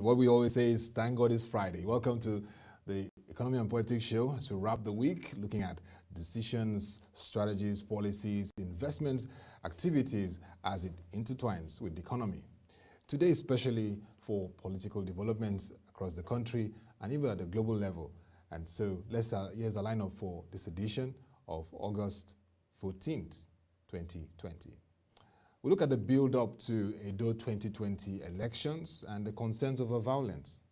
What we always say is, thank God it's Friday. Welcome to the Economy and Politics Show as we wrap the week, looking at decisions, strategies, policies, investments, activities as it intertwines with the economy. Today, especially for political developments across the country and even at the global level. And so here's a lineup for this edition of August 14th, 2020. We look at the build-up to Edo 2020 elections and the concerns over violence.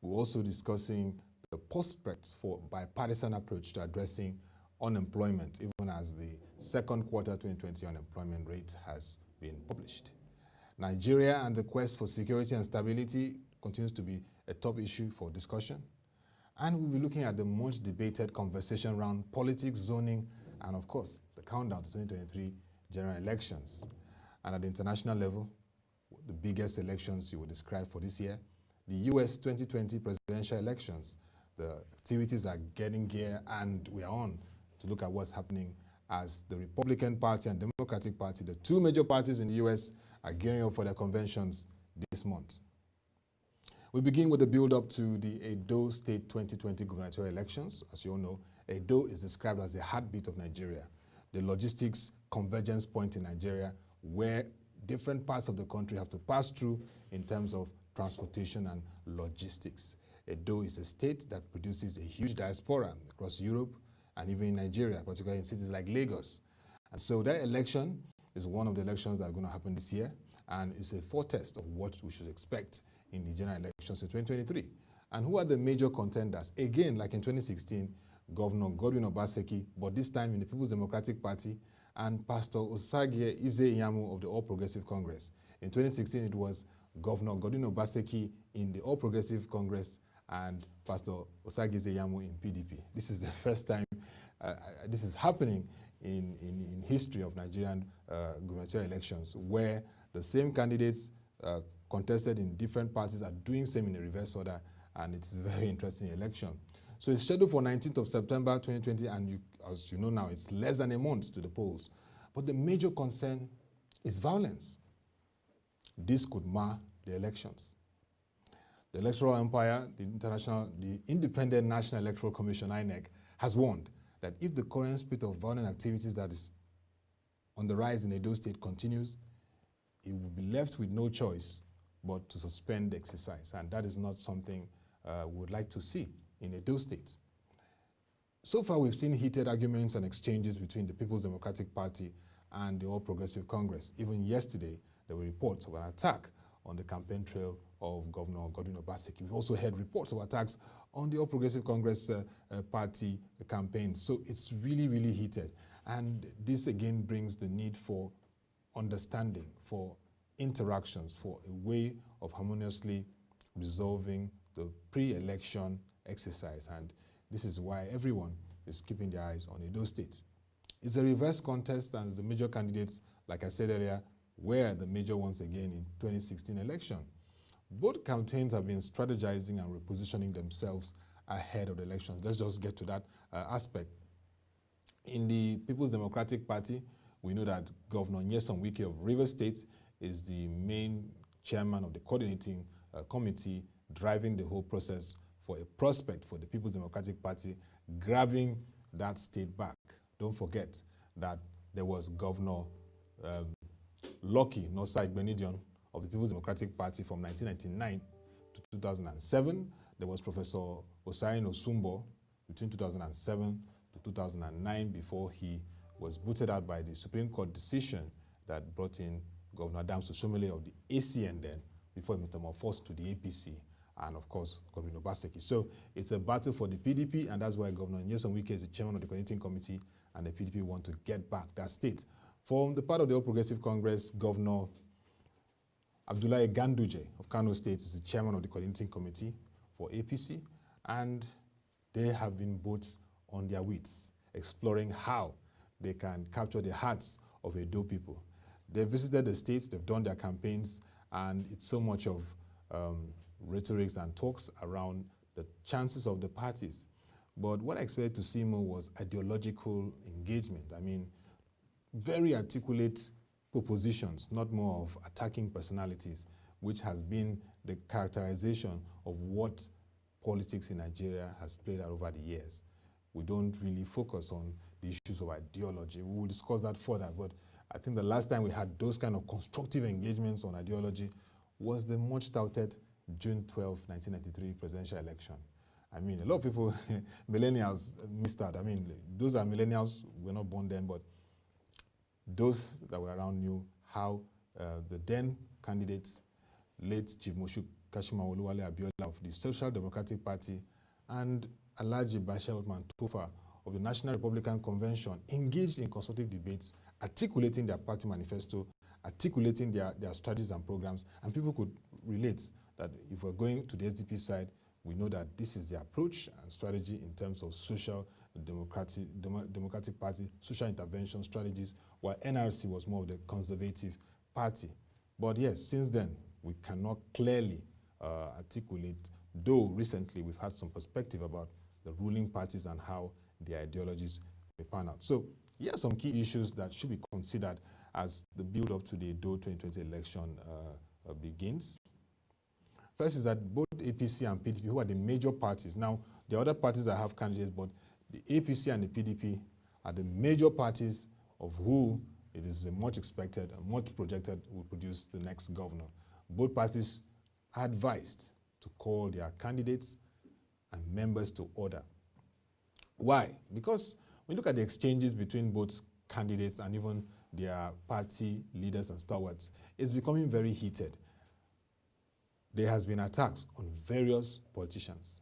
We're also discussing the prospects for bipartisan approach to addressing unemployment, even as the second quarter 2020 unemployment rate has been published. Nigeria and the quest for security and stability continues to be a top issue for discussion. And we'll be looking at the much debated conversation around politics, zoning, and of course, the countdown to 2023 general elections. And at the international level, the biggest elections you would describe for this year, the US 2020 presidential elections. The activities are getting gear, and we are on to look at what's happening as the Republican Party and Democratic Party, the two major parties in the US, are gearing up for their conventions this month. We begin with the build-up to the Edo State 2020 gubernatorial elections. As you all know, Edo is described as the heartbeat of Nigeria, the logistics convergence point in Nigeria, where different parts of the country have to pass through in terms of transportation and logistics. Edo is a state that produces a huge diaspora across Europe and even in Nigeria, particularly in cities like Lagos. And so that election is one of the elections that are going to happen this year, and it's a foretaste of what we should expect in the general elections in 2023. And who are the major contenders? Again, like in 2016, Governor Godwin Obaseki, but this time in the People's Democratic Party, and Pastor Osagie Ize-Iyamu of the All Progressive Congress. In 2016, it was Governor Godwin Obaseki in the All Progressive Congress and Pastor Osagie Ize-Iyamu in PDP. This is the first time this is happening in history of Nigerian gubernatorial elections, where the same candidates contested in different parties are doing same in a reverse order, and it's a very interesting election. So it's scheduled for 19th of September 2020, and as you know now, it's less than a month to the polls. But the major concern is violence. This could mar the elections. The electoral empire, the Independent National Electoral Commission, INEC, has warned that if the current spate of violent activities that is on the rise in Edo State continues, it will be left with no choice but to suspend the exercise. And that is not something we would like to see in Edo State. So far, we've seen heated arguments and exchanges between the People's Democratic Party and the All Progressive Congress. Even yesterday, there were reports of an attack on the campaign trail of Governor Godwin Obaseki. We've also heard reports of attacks on the All Progressive Congress party campaign. So it's really, really heated. And this again brings the need for understanding, for interactions, for a way of harmoniously resolving the pre-election exercise. And this is why everyone is keeping their eyes on Edo State. It's a reverse contest, and the major candidates, like I said earlier, were the major ones again in 2016 election. Both campaigns have been strategizing and repositioning themselves ahead of the elections. Let's just get to that aspect. In the People's Democratic Party, we know that Governor Nyesom Wike of Rivers State is the main chairman of the coordinating committee driving the whole process for a prospect for the People's Democratic Party grabbing that state back. Don't forget that there was Governor Lucky Nosa Igbenidion of the People's Democratic Party from 1999 to 2007. There was Professor Osayin Osumbo between 2007 to 2009 before he was booted out by the Supreme Court decision that brought in Governor Adams Oshiomhole of the ACN then, before he metamorphosed to the APC, and of course, Godwin Obaseki. So it's a battle for the PDP, and that's why Governor Nyesom Wike is the chairman of the coordinating committee, and the PDP want to get back that state. From the part of the All Progressive Congress, Governor Abdullahi Ganduje of Kano State is the chairman of the coordinating committee for APC, and they have been both on their wits, exploring how they can capture the hearts of Edo people. They've visited the states, they've done their campaigns, and it's so much of rhetorics and talks around the chances of the parties. But what I expected to see more was ideological engagement. I mean, very articulate propositions, not more of attacking personalities. which has been the characterization of what politics in Nigeria has played out over the years. We don't really focus on the issues of ideology. We will discuss that further, but I think the last time we had those kind of constructive engagements on ideology was the much touted June 12, 1993 presidential election. I mean, a lot of people, millennials, missed out. I mean, those are millennials, we're not born then, but those that were around knew how the then candidates, late Chief Moshood Kashima Oluwale Abiola of the Social Democratic Party and Alhaji Bashir Othman Tofa of the National Republican Convention engaged in constructive debates, articulating their party manifesto, articulating their strategies and programs, and people could relate that if we're going to the SDP side, we know that this is the approach and strategy in terms of social democratic party, social intervention strategies, while NRC was more of the conservative party. But yes, since then, we cannot clearly articulate, though recently we've had some perspective about the ruling parties and how their ideologies may pan out. So here are some key issues that should be considered as the build-up to the Edo 2020 election begins. First is that both APC and PDP, who are the major parties, now there are other parties that have candidates, but the APC and the PDP are the major parties of who it is much expected and much projected will produce the next governor. Both parties are advised to call their candidates and members to order. Why? Because when you look at the exchanges between both candidates and even their party leaders and stalwarts, it's becoming very heated. There has been attacks on various politicians.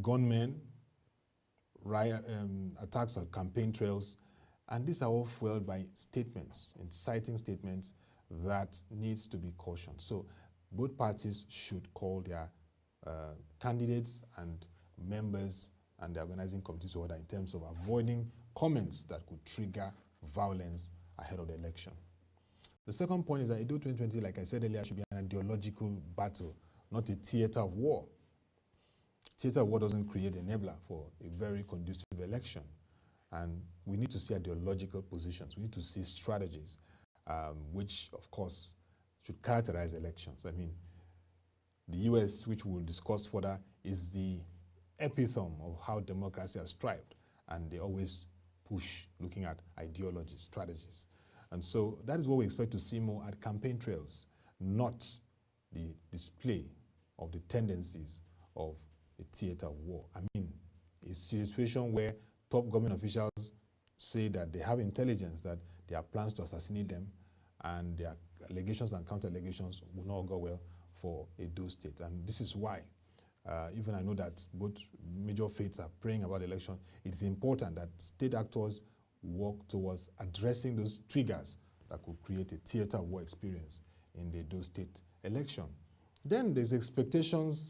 Gunmen, attacks on campaign trails, and these are all fueled by statements, inciting statements that needs to be cautioned. So both parties should call their candidates and members and the organizing committees to order in terms of avoiding comments that could trigger violence ahead of the election. The second point is that Edo 2020, like I said earlier, should be an ideological battle, not a theater of war. Theater of war doesn't create an enabler for a very conducive election. And we need to see ideological positions. We need to see strategies, which, of course, should characterize elections. I mean, the US, which we'll discuss further, is the epitome of how democracy has thrived. And they always push looking at ideologies, strategies. And so that is what we expect to see more at campaign trails, not the display of the tendencies of a theater of war. I mean, a situation where top government officials say that they have intelligence that there are plans to assassinate them, and their allegations and counter-allegations will not go well for Edo State. And this is why, even I know that both major faiths are praying about the election, it is important that state actors work towards addressing those triggers that could create a theater of war experience in the Edo State election. Then there's expectations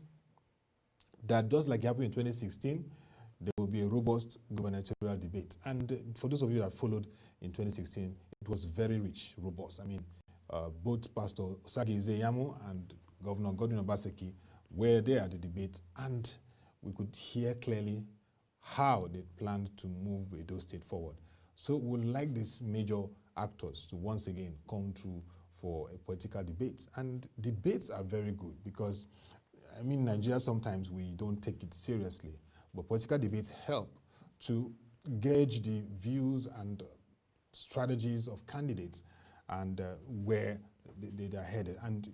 that just like happened in 2016, there will be a robust gubernatorial debate. And for those of you that followed in 2016, it was very rich, robust. I mean, both Pastor Osagi Izeyamu and Governor Godwin Obaseki were there at the debate, and we could hear clearly how they planned to move Edo State forward. So we would like these major actors to once again come through for a political debate. And debates are very good because, I mean, Nigeria sometimes we don't take it seriously, but political debates help to gauge the views and strategies of candidates and where they are headed. And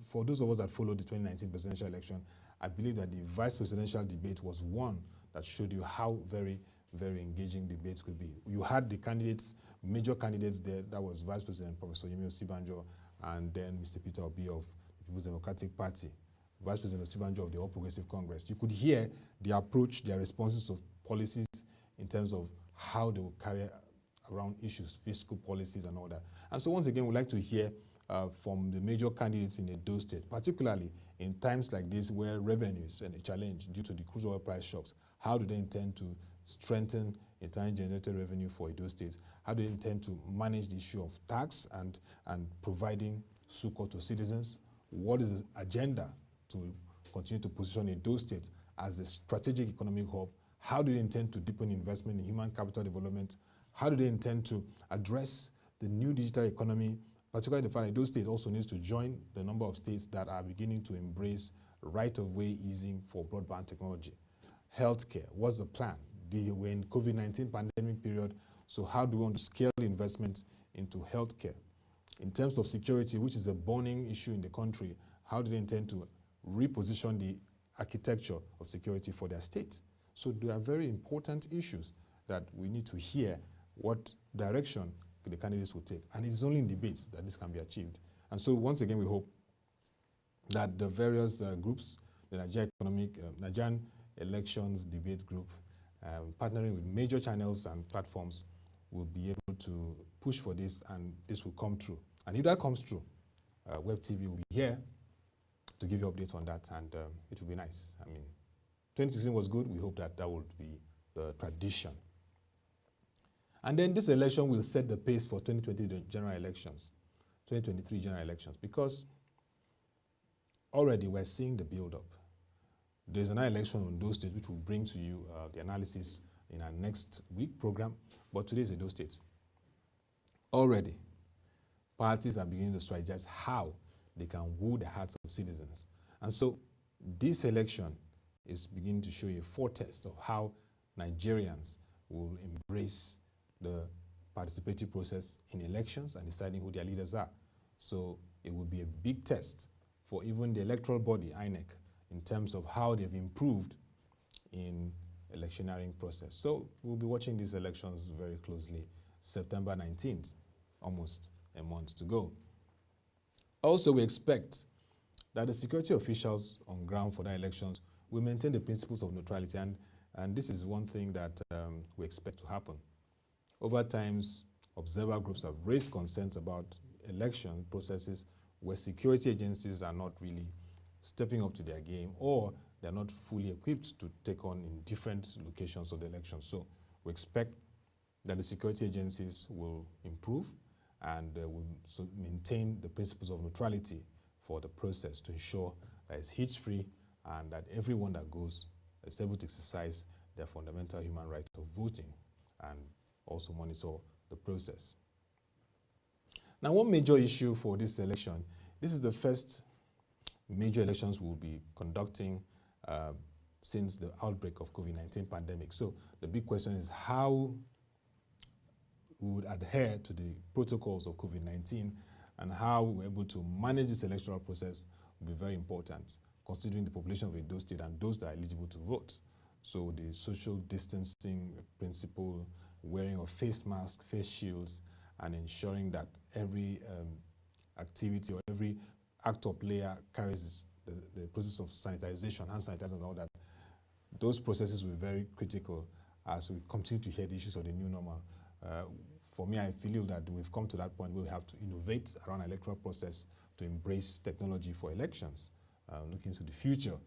for those of us that followed the 2019 presidential election, I believe that the vice presidential debate was one that showed you how very engaging debates could be. You had the candidates, major candidates there. That was Vice President Professor Yemi Osibanjo, and then Mr. Peter Obi of the People's Democratic Party, Vice President Osibanjo of the All Progressive Congress. You could hear the approach, their responses of policies in terms of how they will carry around issues, fiscal policies and all that. And so once again, we'd like to hear from the major candidates in Edo State, particularly in times like this where revenues and a challenge due to the crude oil price shocks. How do they intend to strengthen internally generated revenue for Edo State? How do they intend to manage the issue of tax and providing succor to citizens? What is the agenda to continue to position Edo State as a strategic economic hub? How do they intend to deepen investment in human capital development? How do they intend to address the new digital economy, particularly the fact that those states also needs to join the number of states that are beginning to embrace right-of-way easing for broadband technology. Healthcare, what's the plan? We're in COVID-19 pandemic period, so how do we want to scale investment into healthcare? In terms of security, which is a burning issue in the country, how do they intend to reposition the architecture of security for their state? So they are very important issues that we need to hear what direction the candidates will take. And it's only in debates that this can be achieved. And so once again, we hope that the various groups, the Nigerian Elections Debate Group, partnering with major channels and platforms, will be able to push for this, and this will come true. And if that comes true, WebTV will be here to give you updates on that, and it will be nice. I mean, 2016 was good. We hope that that would be the tradition. And then this election will set the pace for 2020 general elections, 2023 general elections, because already we're seeing the build-up. There's another election on those states which will bring to you the analysis in our next week program, but today is Edo State. Already, parties are beginning to strategize how they can woo the hearts of citizens. And so this election is beginning to show you a foretaste of how Nigerians will embrace the participatory process in elections and deciding who their leaders are. So it will be a big test for even the electoral body, INEC, in terms of how they've improved in electioneering process. So we'll be watching these elections very closely. September 19th, almost a month to go. Also, we expect that the security officials on ground for the elections will maintain the principles of neutrality, and this is one thing that we expect to happen. Over times, observer groups have raised concerns about election processes where security agencies are not really stepping up to their game, or they're not fully equipped to take on in different locations of the election. So we expect that the security agencies will improve and will maintain the principles of neutrality for the process to ensure that it's hitch-free and that everyone that goes is able to exercise their fundamental human right of voting and also monitor the process. Now, one major issue for this election, this is the first major elections we'll be conducting since the outbreak of COVID-19 pandemic. So the big question is how we would adhere to the protocols of COVID-19, and how we're able to manage this electoral process will be very important, considering the population of Edo State and those that are eligible to vote. So the social distancing principle, wearing of face masks, face shields, and ensuring that every activity or every act or player carries the process of sanitization, hand sanitizer and all that. Those processes will be very critical as we continue to hear the issues of the new normal. For me, I feel that we've come to that point where we have to innovate around electoral process to embrace technology for elections, looking to the future,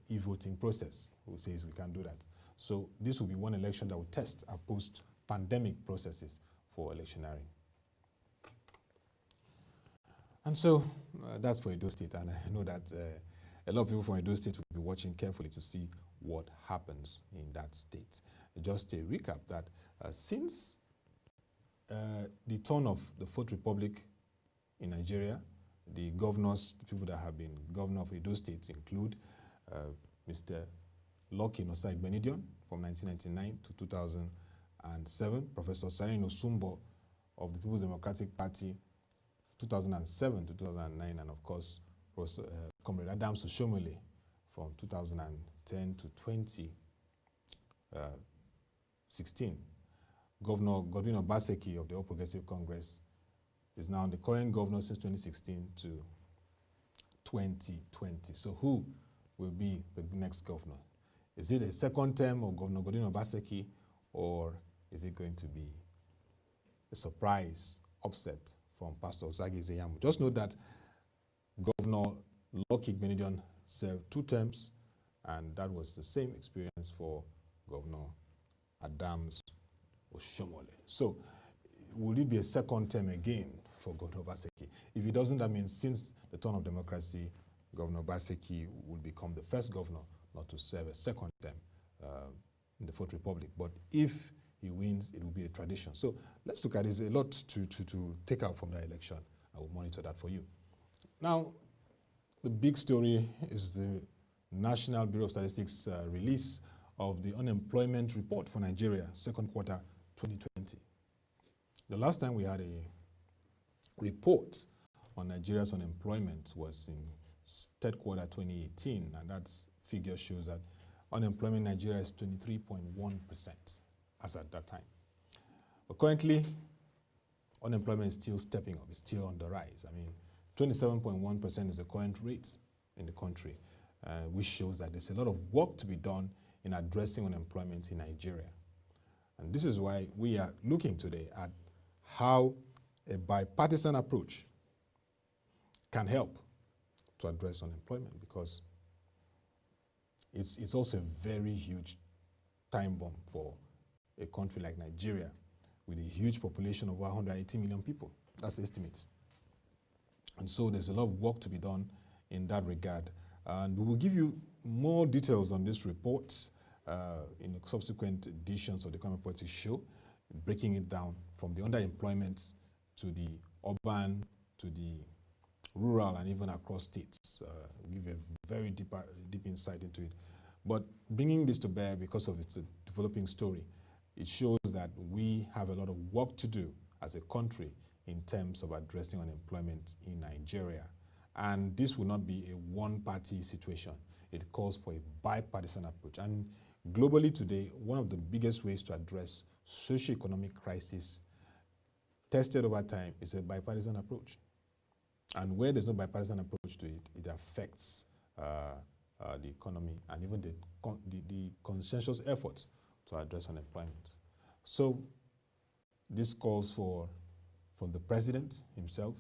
e-voting process. Who says we can't do that? So this will be one election that will test our post-pandemic processes for electioneering. And so that's for Edo State, and I know that a lot of people from Edo State will be watching carefully to see what happens in that state. Just a recap that since the turn of the Fourth Republic in Nigeria, the governors, the people that have been governor of Edo State include Mr. Lucky Nosa Igbenidion from 1999 to 2007, Professor Sarin Osumbo of the People's Democratic Party 2007 to 2009, and of course, Comrade Adams Oshomole from 2010 to 2016. Governor Godwin Obaseki of the All Progressive Congress is now the current governor since 2016 to 2020. So who will be the next governor? Is it a second term of Governor Godwin Obaseki, or is it going to be a surprise upset from Pastor Osagi Zeyamu? Just note that Governor Lucky Igbenidion served 2 terms, and that was the same experience for Governor Adams Oshomole. So will it be a second term again for Governor Obaseki? If it doesn't, that means since the turn of democracy, Governor Obaseki will become the first governor not to serve a second term in the Fourth Republic. But if he wins, it will be a tradition. So let's look at this. A lot to take out from the election, I will monitor that for you. Now, the big story is the National Bureau of Statistics release of the unemployment report for Nigeria, second quarter 2020. The last time we had a report on Nigeria's unemployment was in third quarter 2018, and that figure shows that unemployment in Nigeria is 23.1% as at that time. But currently, unemployment is still stepping up, it's still on the rise. I mean, 27.1% is the current rate in the country, which shows that there's a lot of work to be done in addressing unemployment in Nigeria. And this is why we are looking today at how a bipartisan approach can help to address unemployment, because it's also a very huge time bomb for a country like Nigeria with a huge population of 180 million people. That's the estimate. And so there's a lot of work to be done in that regard. And we will give you more details on this report in the subsequent editions of the Economy Politics show, breaking it down from the underemployment to the urban, to the rural, and even across states. We'll give a very deep insight into it. But bringing this to bear, because of its developing story, it shows that we have a lot of work to do as a country in terms of addressing unemployment in Nigeria. And this will not be a one-party situation. It calls for a bipartisan approach. And globally today, one of the biggest ways to address socio-economic crisis tested over time is a bipartisan approach. And where there's no bipartisan approach to it, it affects the economy and even the consensus efforts to address unemployment. So this calls for, from the president himself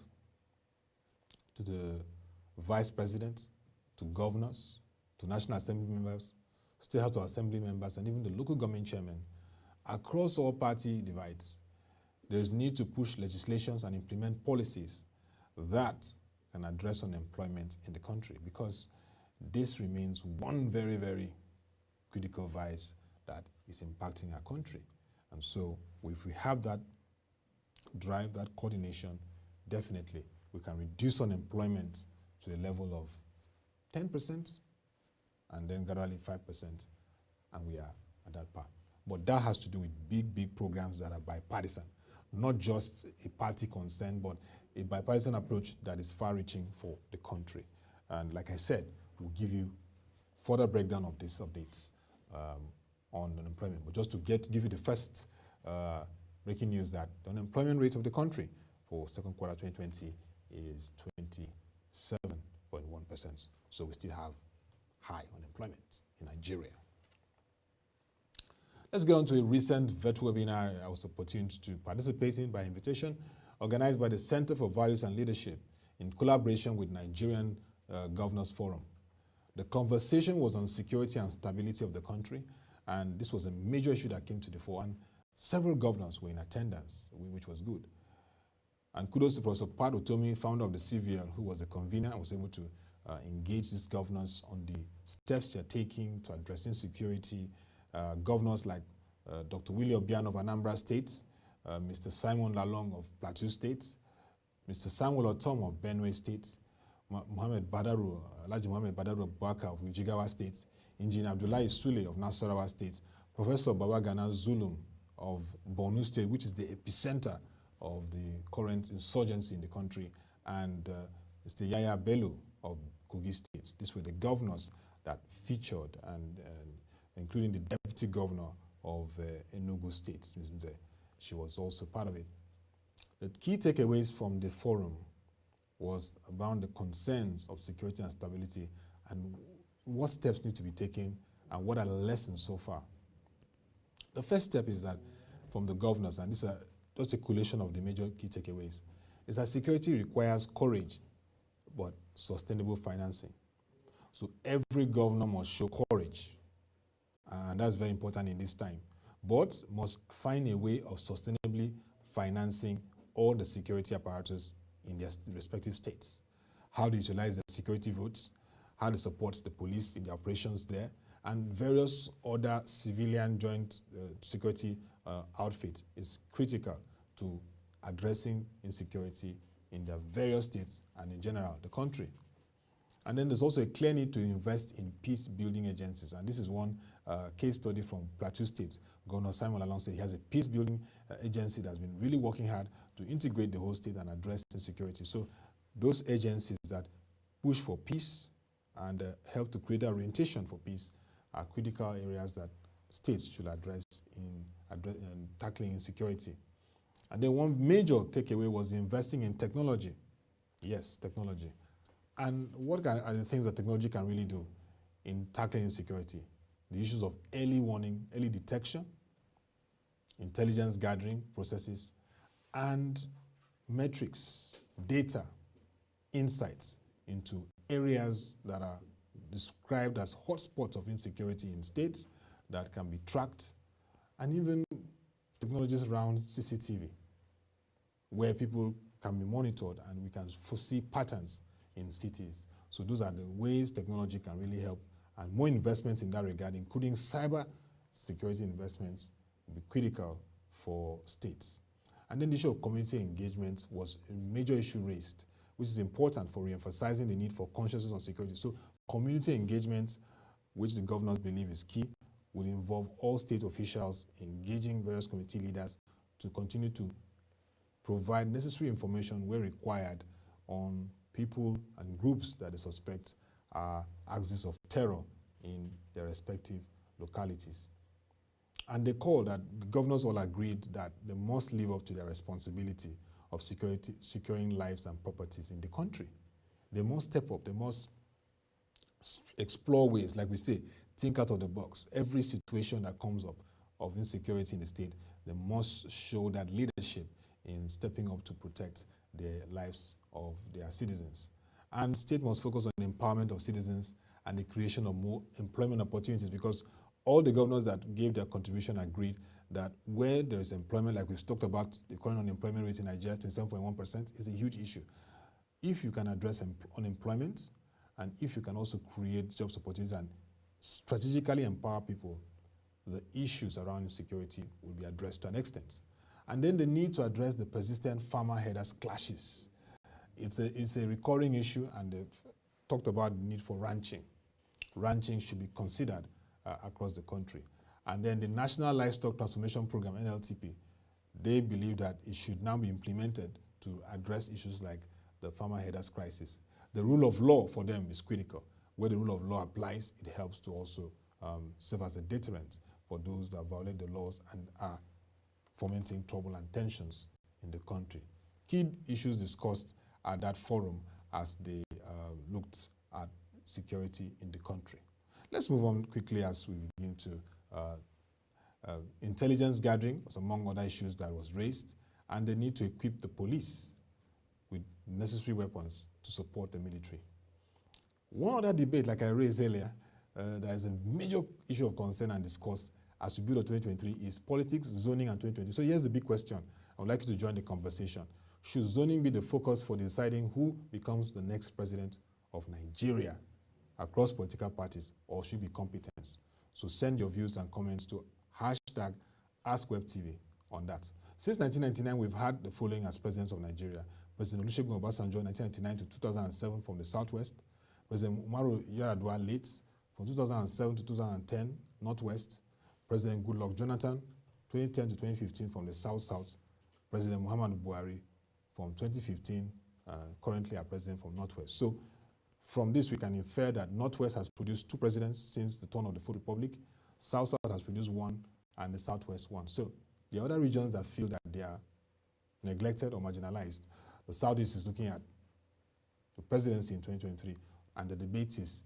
to the vice president, to governors, to National Assembly members, State House of Assembly members, and even the local government chairmen, across all party divides, there is need to push legislations and implement policies that can address unemployment in the country, because this remains one very, very critical vice that is impacting our country. And so if we have that drive, that coordination, definitely we can reduce unemployment to a level of 10% and then gradually 5%, and we are at that path. But that has to do with big, big programs that are bipartisan, not just a party concern, but a bipartisan approach that is far-reaching for the country. And like I said, we'll give you further breakdown of these updates on unemployment. But just to give you the first breaking news, that the unemployment rate of the country for second quarter 2020 is 27.1%. So we still have high unemployment in Nigeria. Let's get on to a recent virtual webinar I was opportuned to participate in by invitation, organized by the Center for Values and Leadership in collaboration with Nigerian Governors Forum. The conversation was on security and stability of the country, and this was a major issue that came to the fore, and several governors were in attendance, which was good. And kudos to Professor Pat Otomi, founder of the CVL, who was the convener and was able to engage these governors on the steps they are taking to addressing security. Governors like Dr. Willie Obiano of Anambra State, Mr. Simon Lalong of Plateau State, Mr. Samuel Otom of Benue State, Mohammed Badaru, Alhaji Mohammed Badaru Baka of Jigawa State, Engineer Abdullahi Sule of Nasarawa State, Professor Babagana Zulum of Borno State, which is the epicenter of the current insurgency in the country, and Mr. Yaya Bello of Kogi State. These were the governors that featured, and including the deputy governor of Enugu State. She was also part of it. The key takeaways from the forum was about the concerns of security and stability and what steps need to be taken and what are the lessons so far. The first step is that from the governors, and this is just a collation of the major key takeaways, is that security requires courage but sustainable financing. So every governor must show courage, and that's very important in this time, but must find a way of sustainably financing all the security apparatus in their respective states. How to utilize the security votes, how to support the police in the operations there, and various other civilian joint security outfit is critical to addressing insecurity in their various states and in general, the country. And then there's also a clear need to invest in peace-building agencies. And this is one case study from Plateau State. Governor Simon Lalong said he has a peace-building agency that's been really working hard to integrate the whole state and address insecurity. So those agencies that push for peace and help to create orientation for peace are critical areas that states should address in tackling insecurity. And then one major takeaway was investing in technology. Yes, technology. And what are the things that technology can really do in tackling insecurity? The issues of early warning, early detection, intelligence gathering processes, and metrics, data, insights into areas that are described as hotspots of insecurity in states that can be tracked, and even technologies around CCTV, where people can be monitored and we can foresee patterns in cities. So those are the ways technology can really help, and more investments in that regard, including cyber security investments, will be critical for states. And then the issue of community engagement was a major issue raised, which is important for re-emphasizing the need for consciousness on security. So community engagement, which the governors believe is key, will involve all state officials engaging various community leaders to continue to provide necessary information where required on people and groups that they suspect are axis of terror in their respective localities. And they call that the governors all agreed that they must live up to their responsibility of securing lives and properties in the country. They must step up, they must explore ways, like we say, think out of the box. Every situation that comes up of insecurity in the state, they must show that leadership in stepping up to protect the lives of their citizens. And the state must focus on the empowerment of citizens and the creation of more employment opportunities, because all the governors that gave their contribution agreed that where there is employment, like we've talked about, the current unemployment rate in Nigeria, 27.1%, is a huge issue. If you can address unemployment, and if you can also create jobs opportunities and strategically empower people, the issues around insecurity will be addressed to an extent. And then the need to address the persistent farmer-herders clashes. It's a recurring issue, and they've talked about the need for ranching. Ranching should be considered across the country. And then the National Livestock Transformation Program, NLTP, they believe that it should now be implemented to address issues like the farmer-herders crisis. The rule of law for them is critical. Where the rule of law applies, it helps to also serve as a deterrent for those that violate the laws and are fomenting trouble and tensions in the country. Key issues discussed at that forum as they looked at security in the country. Let's move on quickly as we begin to intelligence gathering was among other issues that was raised, and the need to equip the police with necessary weapons to support the military. One other debate, like I raised earlier, there is a major issue of concern and discourse as we build up 2023 is politics, zoning, and 2020. So here's the big question. I would like you to join the conversation. Should zoning be the focus for deciding who becomes the next president of Nigeria across political parties, or should it be competence? So send your views and comments to hashtag AskWebTV on that. Since 1999, we've had the following as presidents of Nigeria. President Olusegun Obasanjo, 1999 to 2007 from the Southwest. President Umaru Yar'Adua late from 2007 to 2010, Northwest. President Goodluck Jonathan, 2010 to 2015 from the South-South. President Muhammadu Buhari from 2015, currently our president from Northwest. So from this, we can infer that Northwest has produced 2 presidents since the turn of the Fourth Republic. South-South has produced 1, and the Southwest 1. So the other regions that feel that they are neglected or marginalized, the Southeast is looking at the presidency in 2023, and the debate is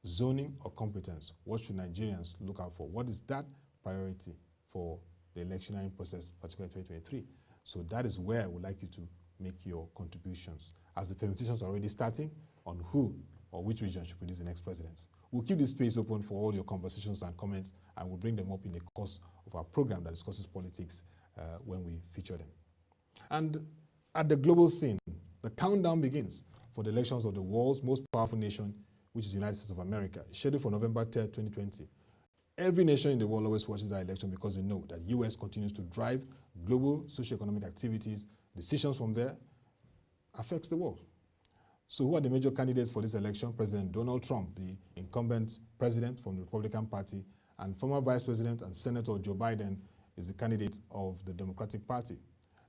zoning or competence. What should Nigerians look out for? What is that priority for the electioneering process, particularly in 2023? So that is where I would like you to make your contributions, as the permutations are already starting on who or which region should produce the next president. We'll keep this space open for all your conversations and comments, and we'll bring them up in the course of our program that discusses politics when we feature them. And at the global scene, the countdown begins for the elections of the world's most powerful nation, which is the United States of America, scheduled for November 3rd, 2020. Every nation in the world always watches our election because they know that U.S. continues to drive global socioeconomic activities, decisions from there, affects the world. So who are the major candidates for this election? President Donald Trump, the incumbent president from the Republican Party, and former Vice President and Senator Joe Biden is the candidate of the Democratic Party.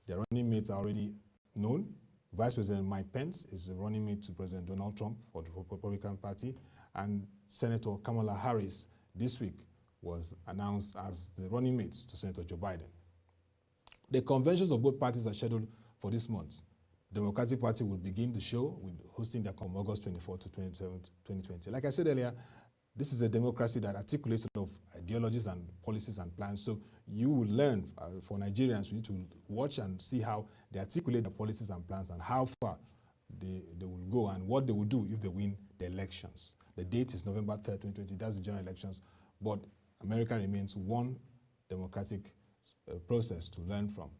Their running mates are already known. Vice President Mike Pence is the running mate to President Donald Trump for the Republican Party, and Senator Kamala Harris this week was announced as the running mate to Senator Joe Biden. The conventions of both parties are scheduled for this month. The Democratic Party will begin the show with hosting their from August 24 to 27, 2020. Like I said earlier, this is a democracy that articulates a lot of ideologies and policies and plans. So you will learn, for Nigerians, we need to watch and see how they articulate their policies and plans and how far they will go and what they will do if they win the elections. The date is November 3rd, 2020. That's the general elections. But America remains one democratic process to learn from.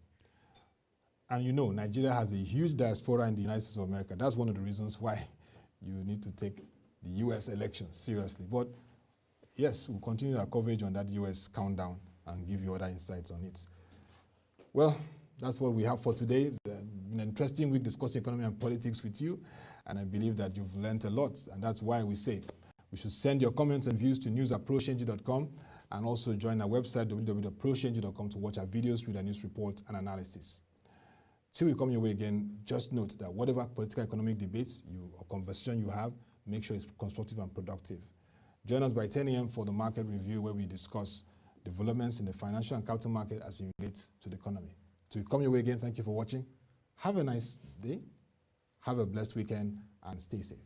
And you know, Nigeria has a huge diaspora in the United States of America. That's one of the reasons why you need to take the U.S. elections seriously. But yes, we'll continue our coverage on that U.S. countdown and give you other insights on it. Well, that's what we have for today. It's been an interesting week discussing economy and politics with you, and I believe that you've learned a lot, and that's why we say we should send your comments and views to news@prochange.com and also join our website www.prochange.com to watch our videos, read our news reports and analysis. Till we come your way again, just note that whatever political economic debates or conversation you have, make sure it's constructive and productive. Join us by 10 a.m. for the market review where we discuss developments in the financial and capital market as it relates to the economy. Till we come your way again, thank you for watching. Have a nice day, have a blessed weekend, and stay safe.